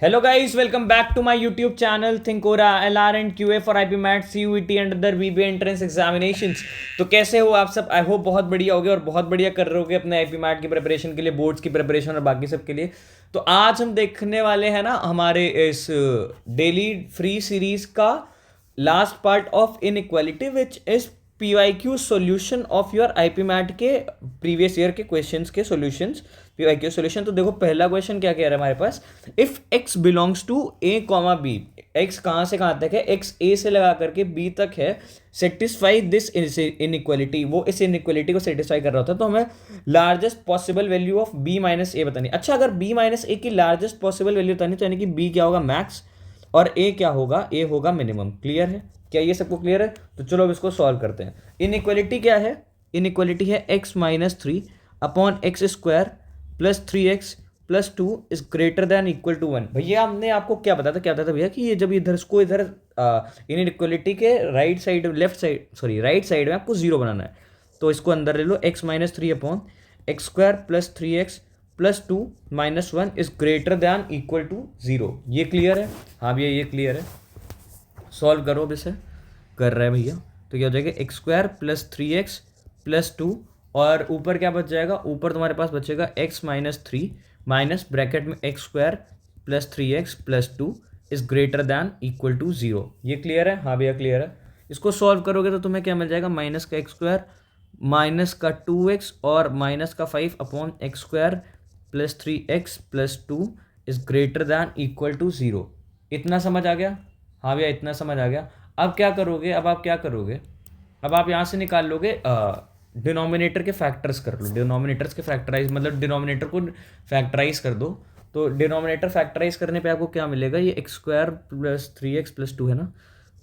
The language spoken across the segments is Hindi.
Hello guys, welcome back to my YouTube channel Thinkora LR and QA for IP MAT CUET and other VBA entrance examinations। तो कैसे हो आप सब? आई होप बहुत बढ़िया होगे और बहुत बढ़िया कर रहे होगे अपने IP MAT की प्रिपरेशन के लिए, बोर्ड्स की प्रिपरेशन और बाकी सब के लिए। तो आज हम देखने वाले हैं ना हमारे इस डेली फ्री सीरीज का last part of inequality which is PYQ solution of your IP MAT के प्रीवियस ईयर के क्वेश्चंस के सॉल्यूशंस। PYQ solution. तो देखो पहला क्वेश्चन क्या कह रहा है हमारे पास, if x belongs to a comma b, x कहाँ से कहाँ तक है, x a से लगा करके b तक है, सेटिस्फाई दिस इनइक्वालिटी, वो इस इनइक्वालिटी को सेटिस्फाई कर रहा होता है। तो हमें largest possible value of b minus a बतानी। अच्छा, अगर b माइनस ए की लार्जेस्ट पॉसिबल वैल्यू बतानी तो यानी कि b क्या होगा, मैक्स, और a क्या होगा, a होगा मिनिमम। क्लियर है? क्या ये सबको क्लियर है? तो चलो अब इसको सॉल्व करते हैं। इनइक्वालिटी क्या है? इनइक्वालिटी है x minus three upon x square plus three x plus two is greater than equal to one. भैया हमने आपको क्या बताया था, क्या बताया था भैया कि ये जब इधर इसको इधर इनइक्वालिटी के right side left side sorry right side में आपको जीरो बनाना है। तो इसको अंदर ले लो, x minus three upon x square plus three x plus two minus one is greater than equal to zero. ये क्लियर है? हाँ भैया ये क्लियर है। सॉल्व करो अब इसे। कर रहा है भैया। तो क्या हो जाएगा, x square plus three x plus two, और ऊपर क्या बच जाएगा, ऊपर तुम्हारे पास बचेगा x minus three minus bracket में x square plus three x plus two is greater than equal to zero. ये क्लियर है? हाँ भैया क्लियर है। इसको सॉल्व करोगे तो तुम्हें क्या मिल जाएगा, माइनस का एक्स स्क्वायर माइनस का टू एक्स और माइनस का five upon x square plus three x plus two is greater than equal to zero. इतना समझ आ गया? हाँ भैया इतना समझ आ गया। अब क्या करोगे, अब आप क्या करोगे, अब आप यहाँ से निकाल लोगे, डिनोमिनेटर के फैक्टर्स कर लो, डिनोमिनेटर्स के फैक्टराइज मतलब डिनोमिनेटर को फैक्टराइज कर दो। तो डिनोमिनेटर फैक्टराइज करने पे आपको क्या मिलेगा, ये x square plus three x plus to है ना,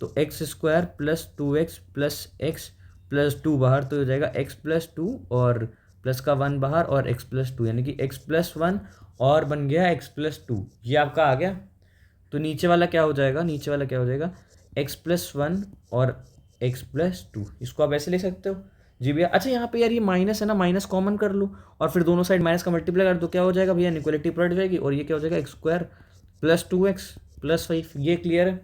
तो x square plus two x plus to बाहर, तो हो जाएगा एक्स प्लस टू और प्लस का वन बाहर और एक्स प्लस टू, यानी कि एक्स प्लस वन और बन गया एक्स प्लस टू। ये आपका आ गया। तो नीचे वाला क्या हो जाएगा, नीचे वाला क्या हो जाएगा, एक्स प्लस वन और एक्स प्लस टू। इसको आप ऐसे ले सकते हो जी भैया। अच्छा यहाँ पे यार ये माइनस है ना, माइनस कॉमन कर लो और फिर दोनों साइड माइनस का मल्टीप्लाई कर दो। क्या हो जाएगा भैया, इनइक्वालिटी पलट जाएगी और ये क्या हो जाएगा, x square plus two x plus five. ये क्लियर है?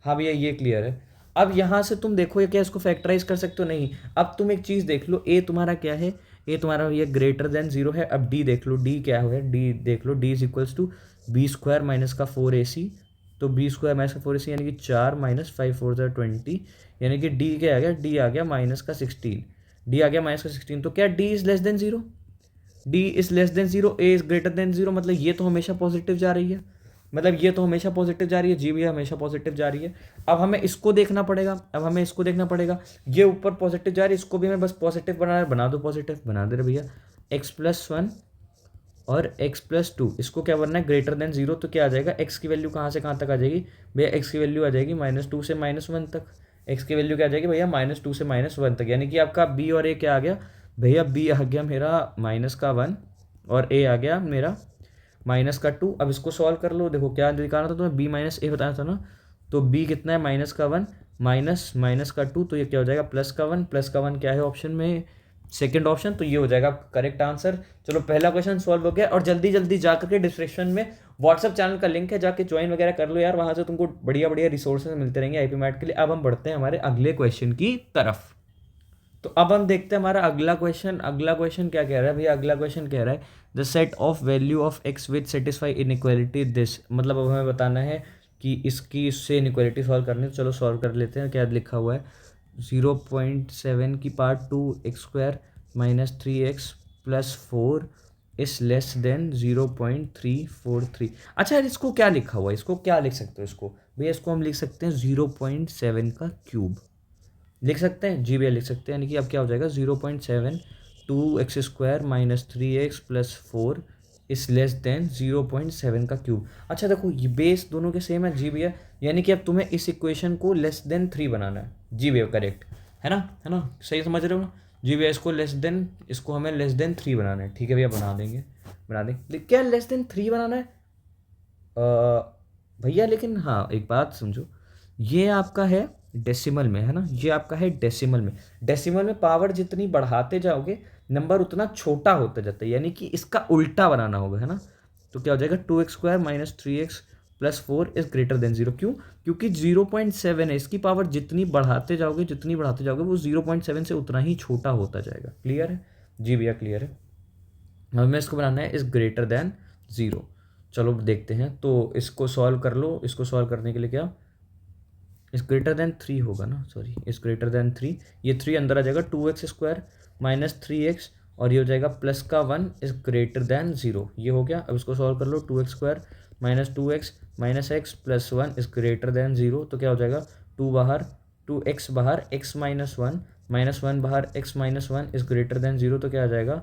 हाँ भैया ये क्लियर है। अब यहाँ से तुम देखो ये क्या इसको फैक्टराइज कर सकते हो? नहीं। अब तुम एक चीज़ देख लो, ए तुम्हारा क्या है, ए तुम्हारा भैया ग्रेटर देन जीरो है। अब डी देख लो, डी क्या है, डी देख लो, D is equals to B square minus का फोर ए सी, तो बी स्क्वायर माइनस का फोर ए सी यानी कि चार माइनस फाइव फोर ज़ा ट्वेंटी, यानी कि डी क्या आ गया, डी आ गया माइनस का सिक्सटीन, डी आ गया माइनस का सिक्सटीन। तो क्या D is less than zero, D is less than zero, A is greater than zero, मतलब ये तो हमेशा पॉजिटिव जा रही है, मतलब ये तो हमेशा पॉजिटिव जा रही है जी भैया, हमेशा पॉजिटिव जा रही है। अब हमें इसको देखना पड़ेगा, अब हमें इसको देखना पड़ेगा, ये ऊपर पॉजिटिव जा रही है, इसको भी हमें बस पॉजिटिव बनाना है, बना दो पॉजिटिव, बना दे रहे भैया। एक्स प्लस वन और x प्लस टू, इसको क्या बनना है, ग्रेटर देन जीरो। तो क्या आ जाएगा, x की वैल्यू कहाँ से कहाँ तक आ जाएगी भैया, x की वैल्यू आ जाएगी माइनस टू से माइनस वन तक। x की वैल्यू क्या आ जाएगी भैया, माइनस टू से माइनस वन तक, यानी कि आपका b और a क्या आ गया भैया, b आ गया मेरा माइनस का वन और a आ गया मेरा माइनस का टू। अब इसको सॉल्व कर लो, देखो क्या दिखाना था तुम्हें, b माइनस ए बताना था ना, तो b कितना है, माइनस का वन माइनस माइनस का टू, तो ये क्या हो जाएगा, प्लस का वन, प्लस का वन क्या है ऑप्शन में, सेकंड ऑप्शन, तो ये हो जाएगा करेक्ट आंसर। चलो पहला क्वेश्चन सॉल्व हो गया। और जल्दी जल्दी जाकर के डिस्क्रिप्शन में व्हाट्सअप चैनल का लिंक है, जाके ज्वाइन वगैरह कर लो यार, वहाँ से तुमको बढ़िया बढ़िया रिसोर्सेज मिलते रहेंगे आईपी मैट के लिए। अब हम बढ़ते हैं हमारे अगले क्वेश्चन की तरफ। तो अब हम देखते हैं हमारा अगला क्वेश्चन। अगला क्वेश्चन क्या कह रहा है भैया, अगला क्वेश्चन कह रहा है the set of value of x with satisfy inequality this, मतलब अब हमें बताना है कि इसकी इससे इनइक्वालिटी सॉल्व करनी है। तो चलो सॉल्व कर लेते हैं। क्या लिखा हुआ है, 0.7 की part two x square minus three x plus four is less then 0.343। अच्छा यार इसको क्या लिखा हुआ है, इसको क्या लिख सकते हो, इसको भैया इसको हम लिख सकते हैं 0.7 का क्यूब, लिख सकते हैं जी भैया लिख सकते हैं। यानी कि अब क्या हो जाएगा, 0.7 two x square minus three x plus four is less than 0.7 का क्यूब। अच्छा देखो ये बेस दोनों के सेम है जी भैया, यानी कि अब तुम्हें इस इक्वेशन को लेस देन थ्री बनाना है जी भैया, करेक्ट है ना, है ना, सही समझ रहे हो ना जी भैया। इसको लेस देन, इसको हमें लेस देन थ्री बनाना है, ठीक है भैया बना देंगे, बना देंगे। क्या लेस देन थ्री बनाना है भैया, लेकिन हाँ एक बात समझो, ये आपका है डेसिमल में, है ना, ये आपका है डेसिमल में। डेसिमल में पावर जितनी बढ़ाते जाओगे नंबर उतना छोटा होता जाता है, यानी कि इसका उल्टा बनाना होगा, है ना। तो क्या हो जाएगा, two x square minus three x plus 4 is greater than 0। क्यों? क्योंकि 0.7 है, इसकी पावर जितनी बढ़ाते जाओगे वो 0.7 से उतना ही छोटा होता जाएगा। क्लियर है? जी भैया क्लियर है। हमें इसको बनाना है इज़ ग्रेटर देन 0। चलो देखते हैं, तो इसको सॉल्व कर लो। इसको सॉल्व करने के लिए क्या, इस ग्रेटर देन 3 होगा ना, सॉरी, इस ग्रेटर देन 3, ये 3 अंदर आ जाएगा, 2x² माइनस 3x, और ये हो जाएगा प्लस का 1 इज ग्रेटर देन 0। ये हो गया। अब इसको सॉल्व कर लो, 2x² minus 2x minus x plus 1 is greater than 0। तो क्या हो जाएगा, 2 बाहर, 2x बाहर, x माइनस 1 माइनस 1 बाहर, x minus 1 is greater than 0। तो क्या आ जाएगा,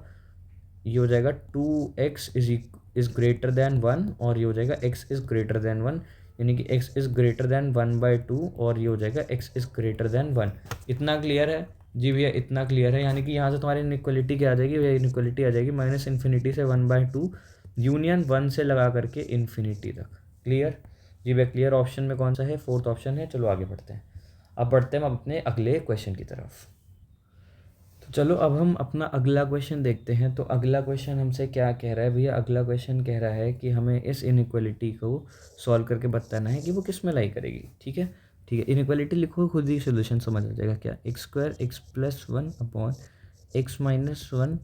ये हो जाएगा 2x इज ग्रेटर देन 1, और ये हो जाएगा x इज ग्रेटर देन 1, यानी कि x इज़ ग्रेटर देन 1/2, और ये हो जाएगा x इज़ ग्रेटर देन 1। इतना क्लियर है? जी भैया इतना क्लियर है। यानी कि यहाँ से तुम्हारी इनइक्वालिटी क्या आ जाएगी भैया, इनइक्वालिटी आ जाएगी -इन्फिनिटी से 1/2 यूनियन 1 से लगा करके इन्फिनिटी तक। क्लियर? जी भैया क्लियर। ऑप्शन में कौन सा है, 4th ऑप्शन है। चलो आगे बढ़ते हैं। अब बढ़ते हैं हम अपने अगले क्वेश्चन की तरफ। तो चलो अब हम अपना अगला क्वेश्चन देखते हैं। तो अगला क्वेश्चन हमसे क्या कह रहा है भैया, अगला क्वेश्चन कह रहा है कि हमें इस इनइक्वालिटी को सॉल्व करके बताना है कि वो किस में लाई करेगी। ठीक है, ठीक है। इनइक्वालिटी लिखो, खुद ही सोल्यूशन समझ आ जाएगा। क्या, x² x plus 1 upon x minus 1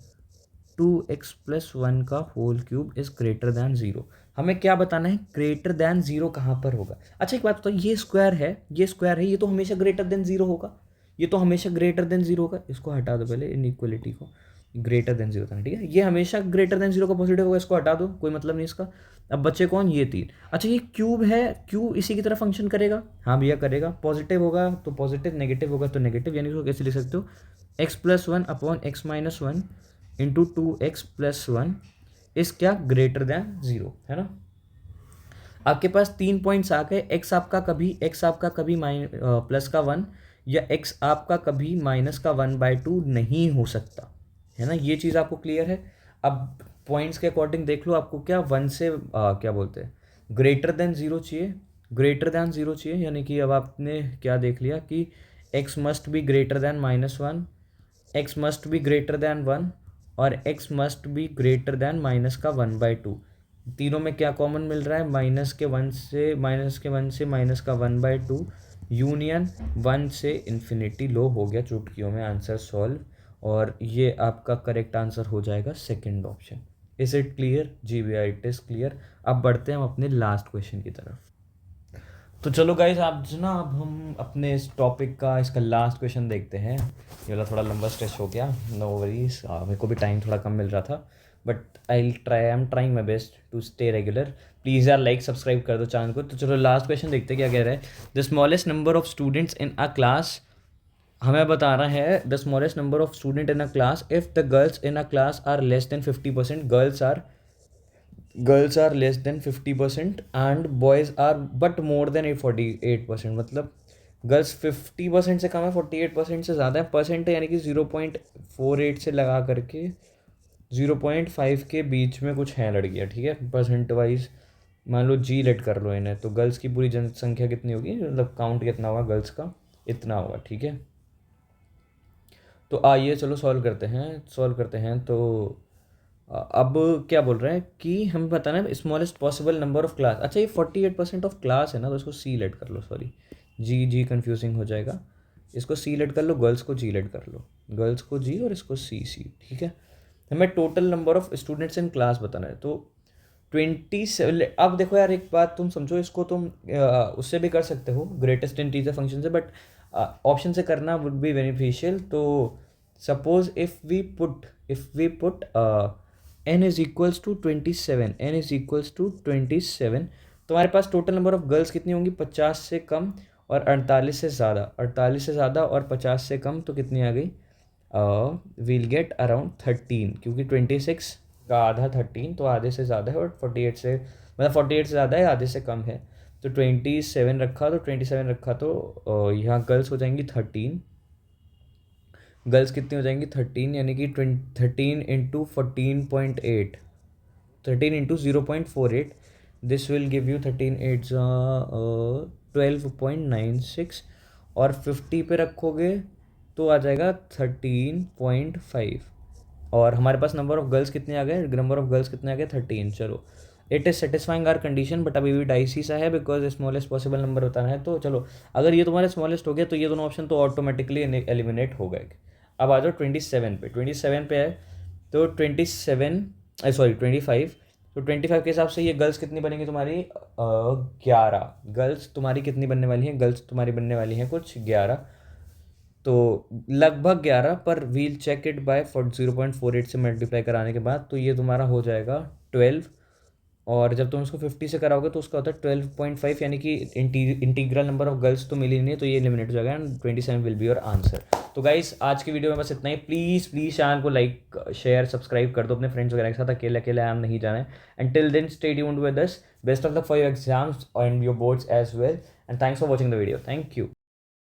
2x+1 का whole cube is greater than 0। हमें क्या बताना है, ग्रेटर दैन 0 कहाँ पर होगा। अच्छा एक बात बताओ, ये स्क्वायर है, ये तो हमेशा ग्रेटर देन 0 होगा, ये तो हमेशा ग्रेटर देन 0 होगा। इसको हटा दो पहले, इनइक्वालिटी को, ग्रेटर देन 0 था, ठीक है। ये हमेशा ग्रेटर देन 0 का पॉजिटिव होगा, इसको हटा दो, कोई मतलब नहीं इसका। अब बच्चे कौन, ये 3। अच्छा ये क्यूब है, क्यूब इसी की तरह फंक्शन करेगा। हाँ भैया करेगा। पॉजिटिव होगा तो पॉजिटिव, नेगेटिव होगा तो नेगेटिव। यानी इसको कैसे लिख सकते हो, x+1 upon x minus 1 into 2x+1 इस क्या, ग्रेटर दैन 0, है ना। आपके पास 3 पॉइंट्स आ गए। x आपका कभी प्लस का 1 या x आपका कभी माइनस का 1/2 नहीं हो सकता, है ना। ये चीज़ आपको क्लियर है। अब पॉइंट्स के अकॉर्डिंग देख लो, आपको क्या 1 से क्या बोलते हैं, ग्रेटर देन 0 चाहिए, ग्रेटर देन 0 चाहिए। यानी कि अब आपने क्या देख लिया कि x must be greater than -1, x must be greater than 1 और x must be greater than minus का 1/2। तीनों में क्या कॉमन मिल रहा है, -1 से माइनस का 1/2 यूनियन 1 से इन्फिनिटी। लो हो गया चुटकियों में आंसर सॉल्व, और ये आपका करेक्ट आंसर हो जाएगा second option. Is it clear? जी भैया इट इज़ क्लियर। अब बढ़ते हैं हम अपने लास्ट क्वेश्चन की तरफ। तो चलो गाइस, आप जो ना, अब हम अपने इस टॉपिक का इसका लास्ट क्वेश्चन देखते हैं। ये वाला थोड़ा लंबा स्ट्रेच हो गया, नो वरीज, मेरे को भी टाइम थोड़ा कम मिल रहा था, but I am trying my best to stay regular. Please यार लाइक सब्सक्राइब कर दो चैनल को। तो चलो लास्ट क्वेश्चन देखते हैं क्या कह रहा है। The smallest number of students in a class, हमें बता रहा है the smallest number of student in a class if the girls in a class are less than 50%, girls are less than 50% and boys are but more than 48%। मतलब गर्ल्स 50% से कम है, 48% से ज़्यादा है। परसेंट यानी कि 0.48 से लगा करके 0.5 के बीच में कुछ है लड़कियाँ, ठीक है। परसेंट वाइज मान लो जी लेट कर लो इन्हें, तो गर्ल्स की पूरी जनसंख्या कितनी होगी, मतलब काउंट कितना होगा गर्ल्स का, इतना होगा, ठीक है। तो आइए चलो सॉल्व करते हैं। तो अब क्या बोल रहे हैं कि हमें बताना है smallest possible number of class. अच्छा ये 48% ऑफ क्लास है ना, तो इसको सी लेट कर लो, सॉरी जी कंफ्यूजिंग हो जाएगा। इसको सी लेट कर लो, गर्ल्स को जी लेट कर लो, गर्ल्स को जी और इसको सी, ठीक है। हमें total number of students in class बताना है, तो 27। अब देखो यार एक बात तुम समझो, इसको तुम उससे भी कर सकते हो, ग्रेटेस्ट इंटीजर फंक्शन से, बट ऑप्शन से करना वुड बी बेनिफिशियल। तो suppose if we put n is equals to 27, तुम्हारे पास टोटल नंबर ऑफ गर्ल्स कितनी होंगी, 50 से कम और 48 से ज़्यादा और 50 से कम, तो कितनी आ गई, वील गेट अराउंड 13, क्योंकि 26 का आधा 13, तो आधे से ज़्यादा है, और 48 से, मतलब 48 से ज़्यादा है, आधे से कम है, तो 27 रखा, तो यहाँ गर्ल्स हो जाएंगी 13, गर्ल्स कितनी हो जाएंगी 13, यानी कि 13 into 14.8, 13 into 0.48, this will give you 13 8 12.96, और 50 पे रखोगे तो आ जाएगा 13.5, और हमारे पास नंबर ऑफ गर्ल्स कितने आ गए 13। चलो it is satisfying are condition, but अभी भी डाइसी सा है बिकॉज स्मॉलेस्ट पॉसिबल नंबर बताना है। तो चलो, अगर ये तुम्हारा स्मॉलेस्ट हो गया तो ये दोनों ऑप्शन तो ऑटोमेटिकली एलिमिनेट हो गए। अब आ जाओ 27 पे। 27 पे है तो 27 सॉरी 25। तो 25 के हिसाब से ये गर्ल्स कितनी बनेंगी तुम्हारी? 11 गर्ल्स तुम्हारी कितनी बनने वाली हैं? गर्ल्स तुम्हारी बनने वाली हैं कुछ 11, तो लगभग 11, पर वील चेक इट बाय 0.48 से मल्टीप्लाई कराने के बाद, तो ये तुम्हारा हो जाएगा 12। और जब तुम इसको 50 से कराओगे तो उसका होता है 12.5, यानी कि इंटीग्रल नंबर ऑफ गर्ल्स तो मिली नहीं है, तो ये एलिमिनेट हो जाएगा and 27 will be your answer. तो गाइस आज की वीडियो में बस इतना ही। प्लीज़ प्लीज़ चैनल को लाइक शेयर सब्सक्राइब कर दो अपने फ्रेंड्स वगैरह के साथ, अकेले अकेले आम नहीं जाना है। And till then stay tuned with us. Best of luck for your exams and your boards as well, and thanks for watching the video. Thank you.